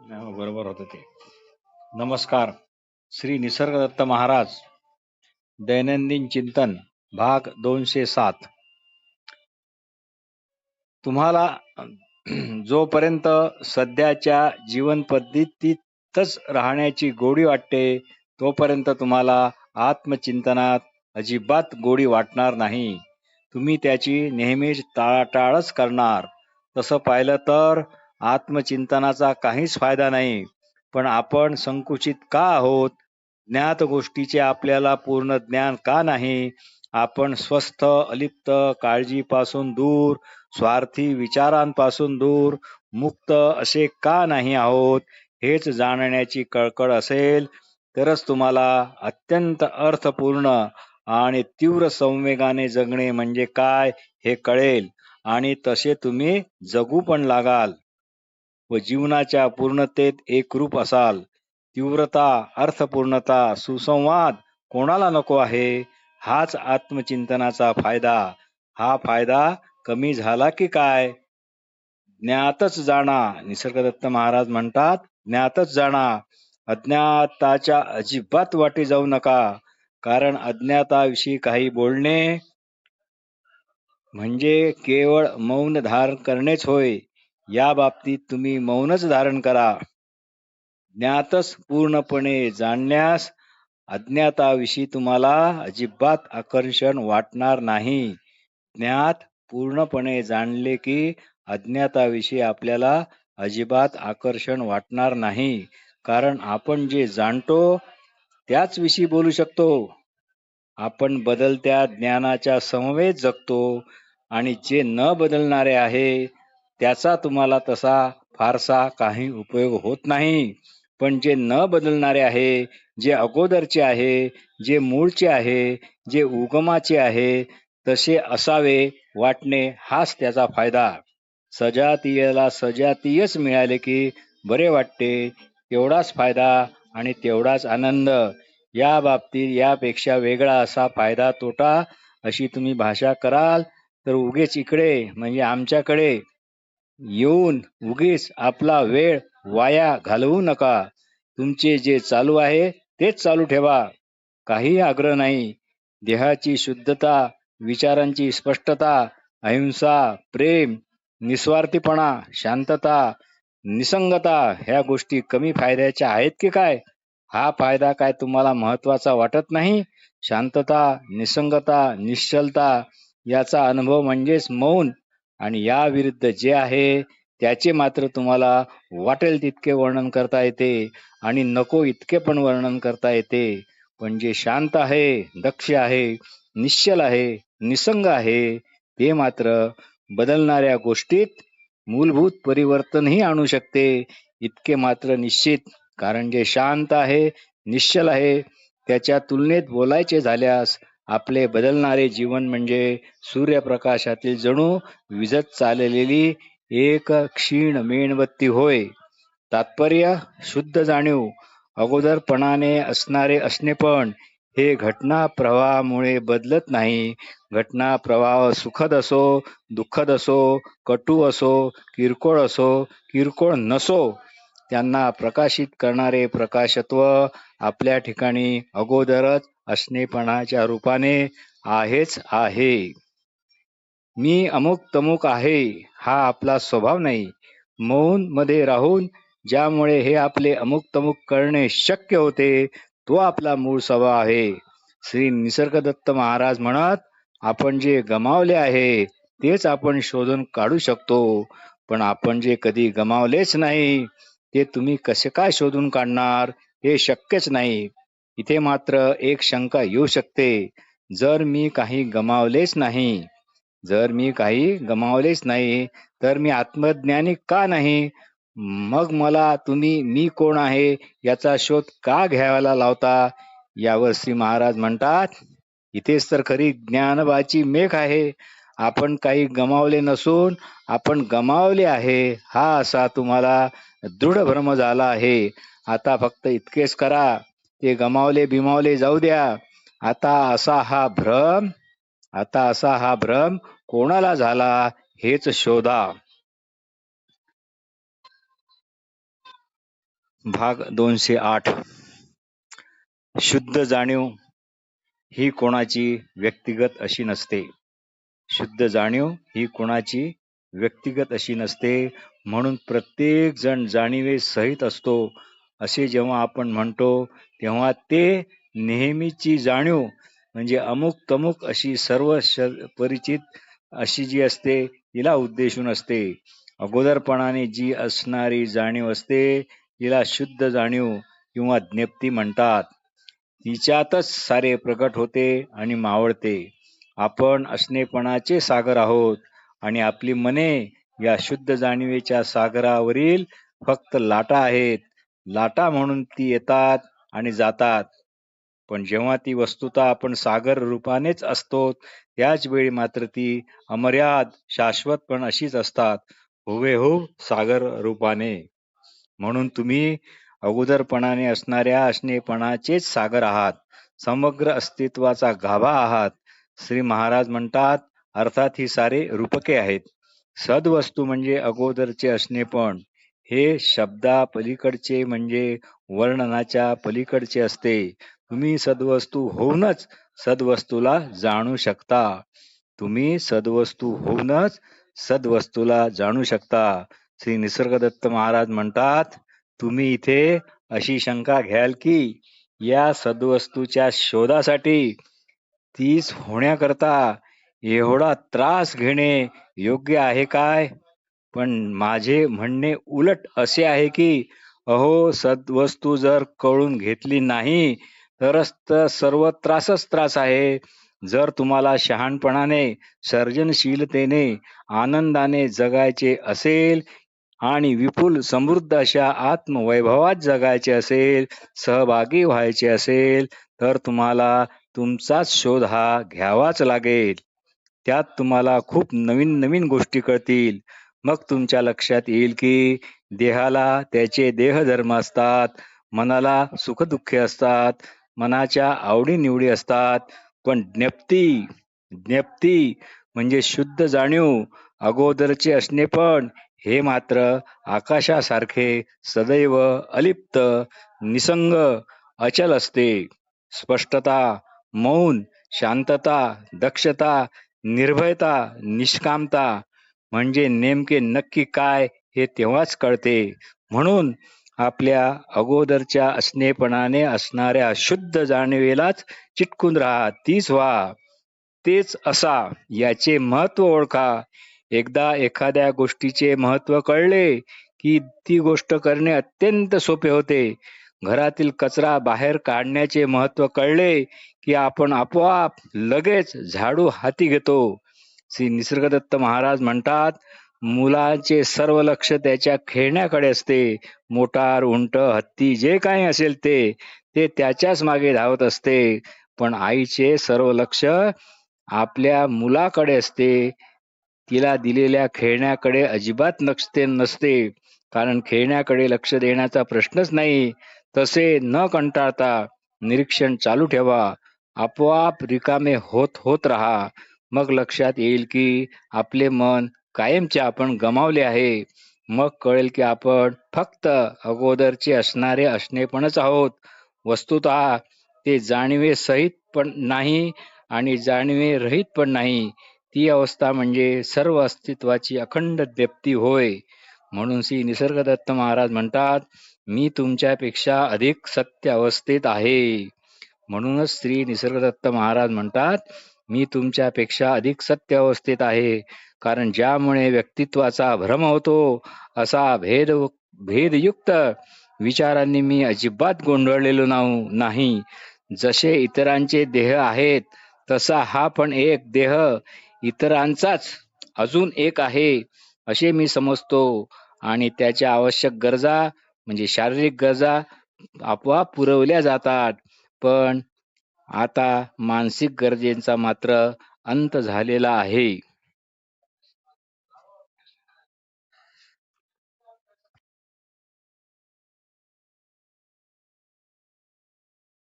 बरोबर होतं ते. नमस्कार. श्री निसर्गदत्त महाराज दैनंदिन चिंतन भाग 207. तुम्हाला जोपर्यंत सध्याच्या जीवन पद्धतीतच राहण्याची गोडी वाटते तोपर्यंत तुम्हाला आत्मचिंतनात अजिबात गोडी वाटणार नाही. तुम्ही त्याची नेहमीच टाळाटाळच करणार. तसं पाहिलं तर आत्मचिंतनाचा काहीच फायदा नाही. पण आपण संकुचित का आहोत? ज्ञात गोष्टीचे आपल्याला पूर्ण ज्ञान का नाही? आपण स्वस्थ, अलिप्त, काळजीपासून दूर, स्वार्थी विचारांपासून दूर, मुक्त असे का नाही आहोत? हेच जाणण्याची कळकळ असेल तरच तुम्हाला अत्यंत अर्थपूर्ण आणि तीव्र संवेगाने जगणे म्हणजे काय हे कळेल आणि तसे तुम्ही जगू पण लागाल व जीवनाच्या पूर्णतेत एकरूप असाल. तीव्रता, अर्थपूर्णता, सुसंवाद कोणाला नको आहे? हाच आत्मचिंतनाचा फायदा. हा फायदा कमी झाला की काय? ज्ञातच जाणा. निसर्गदत्त महाराज म्हणतात, ज्ञातच जाणा. अज्ञाताच्या अजिबात वाटी जाऊ नका. कारण अज्ञाताविषयी काही बोलणे म्हणजे केवळ मौन धारण करणेच होय. या बाबतीत तुम्ही मौनच धारण करा. ज्ञातच पूर्णपणे जाणण्यास अज्ञाताविषयी तुम्हाला अजिबात आकर्षण वाटणार नाही. ज्ञात पूर्णपणे जाणले की अज्ञाताविषयी आपल्याला अजिबात आकर्षण वाटणार नाही. कारण आपण जे जाणतो त्याच विषयी बोलू शकतो. आपण बदलत्या ज्ञानाच्या समवेत जगतो आणि जे न बदलणारे आहे त्याचा तुम्हाला तसा फारसा काही उपयोग होत नाही. पण जे न बदलणारे आहे, जे अगोदरचे आहे, जे मूळचे आहे, जे उगमाचे आहे, तसे असावे वाटणे हाच त्याचा फायदा. सजातीयाला सजातीयच मिळाले की बरे वाटते. तेवढाच फायदा आणि तेवढाच आनंद. या बाबतीत यापेक्षा वेगळा असा फायदा तोटा अशी तुम्ही भाषा कराल तर उगीच इकडे म्हणजे आमच्याकडे येऊन उगीच आपला वेळ वाया घालवू नका. तुमचे जे चालू आहे तेच चालू ठेवा. काही आग्रह नाही. देहाची शुद्धता, विचारांची स्पष्टता, अहिंसा, प्रेम, निस्वार्थीपणा, शांतता, निसंगता ह्या गोष्टी कमी फायद्याच्या आहेत की काय? हा फायदा काय तुम्हाला महत्वाचा वाटत नाही? शांतता, निसंगता, निश्चलता याचा अनुभव म्हणजेच मौन. आणि या विरुद्ध जे आहे त्याचे मात्र तुम्हाला वाटेल तितके वर्णन करता येते आणि नको इतके पण वर्णन करता येते. पण जे शांत आहे, दक्ष आहे, निश्चल आहे, निसंग आहे ते मात्र बदलणाऱ्या गोष्टीत मूलभूत परिवर्तनही आणू शकते इतके मात्र निश्चित. कारण जे शांत आहे, निश्चल आहे त्याच्या तुलनेत बोलायचे झाल्यास आपले बदलणारे जीवन म्हणजे सूर्यप्रकाशातील जणू विझत चाललेली एक क्षीण मेणबत्ती होय. तात्पर्य शुद्ध जाणीव, अगोदरपणाने असणारे असणेपण हे घटना प्रवाहामुळे बदलत नाही. घटना प्रवाह सुखद असो, दुःखद असो, कटू असो, किरकोळ असो, किरकोळ नसो, त्यांना प्रकाशित करणारे प्रकाशत्व आपल्या ठिकाणी अगोदरच असणेपणाच्या रूपाने आहेच आहे. मी अमुक तमुक आहे हा आपला स्वभाव नाही. मौन मध्ये राहून ज्यामुळे हे आपले अमुक तमुक करणे शक्य होते तो आपला मूळ स्वभाव आहे. श्री निसर्गदत्त महाराज म्हणत, आपण जे गमावले आहे तेच आपण शोधून काढू शकतो. पण आपण जे कधी गमावलेच नाही ते तुम्ही कसे काय शोधून काढणार? हे शक्यच नाही. इथे मात्र एक शंका येऊ शकते. जर मी काही गमावलेच नाही, जर मी काही गमावलेच नाही तर मी आत्मज्ञानी का नाही? मग मला तुम्ही मी कोण आहे याचा शोध का घ्यायला लावता? यावर श्री महाराज म्हणतात, इथेच तर खरी ज्ञानबाची मेघ आहे. आपण काही गमावले नसून आपण गमावले आहे हा असा तुम्हाला दृढ भ्रम झाला आहे. आता फक्त इतकेच करा, ते गमावले बिमावले जाऊ द्या. आता असा हा भ्रम कोणाला झाला हेच शोधा. भाग 208. शुद्ध जाणीव ही कोणाची व्यक्तिगत अशी नसते. शुद्ध जाणीव ही कोणाची व्यक्तिगत अशी नसते, म्हणून प्रत्येक जण जाणीवे सहित असतो असे जेव्हा आपण म्हणतो, तेव्हा ते नेहमीची जाणीव म्हणजे अमुक तमुक अशी सर्व परिचित अशी जी असते तिला उद्देशून असते. अगोदरपणाने जी असणारी जाणीव असते तिला शुद्ध जाणीव किंवा ज्ञप्ती म्हणतात. तिच्यातच सारे प्रकट होते आणि मावळते. आपण असणेपणाचे सागर आहोत आणि आपली मने या शुद्ध जाणीवेच्या सागरावरील फक्त लाटा आहेत. लाटा म्हणून ती येतात आणि जातात, पण जेव्हा ती वस्तुतः आपण सागर रूपानेच असतो त्याच वेळी मात्र ती अमर्याद शाश्वत पण अशीच असतात, हुबेहूब सागर रूपाने. म्हणून तुम्ही अगोदरपणाने असणाऱ्या असणेपणाचेच सागर आहात, समग्र अस्तित्वाचा गाभा आहात. श्री महाराज म्हणतात, अर्थात ही सारे रूपके आहेत. सद्वस्तू म्हणजे अगोदरचे असणेपण. हे शब्दा पलीकडचे म्हणजे वर्णनाच्या पलीकडचे असते. तुम्ही सद्वस्तू होऊनच सद्वस्तूला जाणू शकता. तुम्ही सद्वस्तू होऊनच सद्वस्तूला जाणू शकता. श्री निसर्गदत्त महाराज म्हणतात, तुम्ही इथे अशी शंका घ्याल की या सद्वस्तूच्या शोधासाठी तीच होण्याकरता एवढा त्रास घेणे योग्य आहे काय? पण माझे म्हणणे उलट असे आहे की अहो, सद्वस्तू जर कळून घेतली नाही तरच तर सर्व त्रासच त्रास आहे. जर तुम्हाला शहाणपणाने, सर्जनशीलतेने, आनंदाने जगायचे असेल आणि विपुल समृद्ध अशा आत्मवैभवात जगायचे असेल, सहभागी व्हायचे असेल, तर तुम्हाला तुमचाच शोध हा घ्यावाच लागेल. त्यात तुम्हाला खूप नवीन नवीन गोष्टी कळतील. मग तुमच्या लक्षात येईल की देहाला त्याचे देहधर्म असतात, मनाला सुखदुःखे असतात, मनाच्या आवडीनिवडी असतात, पण ज्ञप्ती म्हणजे शुद्ध जाणीव, अगोदरचे असणेपण हे मात्र आकाशासारखे सदैव अलिप्त, निसंग, अचल असते. स्पष्टता, मौन, शांतता, दक्षता, निर्भयता, निष्कामता म्हणजे नेमके नक्की काय हे तेव्हाच कळते. म्हणून आपल्या अगोदरच्या असणेपणाने असणाऱ्या शुद्ध जाणीवेलाच चिटकून राहा, तीच व्हा, तेच असा, याचे महत्व ओळखा. एकदा एखाद्या गोष्टीचे महत्व कळले की ती गोष्ट करणे अत्यंत सोपे होते. घरातील कचरा बाहेर काढण्याचे महत्व कळले की आपण आपोआप लगेच झाडू हाती घेतो. श्री निसर्गदत्त महाराज म्हणतात, मुलाचे सर्व लक्ष त्याच्या खेळण्याकडे असते. मोटार, उंट, हत्ती जे काही असेल ते त्याच्याच मागे धावत असते, पण आईचे सर्व लक्ष आपल्या मुलाकडे असते. तिला दिलेल्या खेळण्याकडे अजिबात नसते, कारण खेळण्याकडे लक्ष देण्याचा प्रश्नच नाही. तसे न कंटाळता निरीक्षण चालू ठेवा. आपोआप रिकामे होत होत राहा. मग लक्षात येईल की आपले मन कायमचे आपण गमावले आहे. मग कळेल की आपण फक्त अगोदरचे असणारे असणेपणच आहोत. वस्तुतः ते जाणीवे सहित पण नाही आणि जाणीवे रहित पण नाही. ती अवस्था म्हणजे सर्व अस्तित्वाची अखंड व्यक्ती होय. म्हणून श्री निसर्गदत्त महाराज म्हणतात, मी तुमच्यापेक्षा अधिक सत्य अवस्थेत आहे. म्हणूनच श्री निसर्गदत्त महाराज म्हणतात, मी तुमच्यापेक्षा अधिक सत्य अवस्थेत आहे. कारण ज्यामुळे व्यक्तित्वाचा भ्रम होतो असा भेदयुक्त विचारांनी मी अजिबात गोंधळलेलो नाही. जसे इतरांचे देह आहेत तसा हा पण एक देह इतरांचाच अजून एक आहे असे मी समजतो, आणि त्याच्या आवश्यक गरजा म्हणजे शारीरिक गरजा आपोआप पुरवल्या जातात. पण आता मानसिक गरजेचा मात्र अंत झालेला आहे.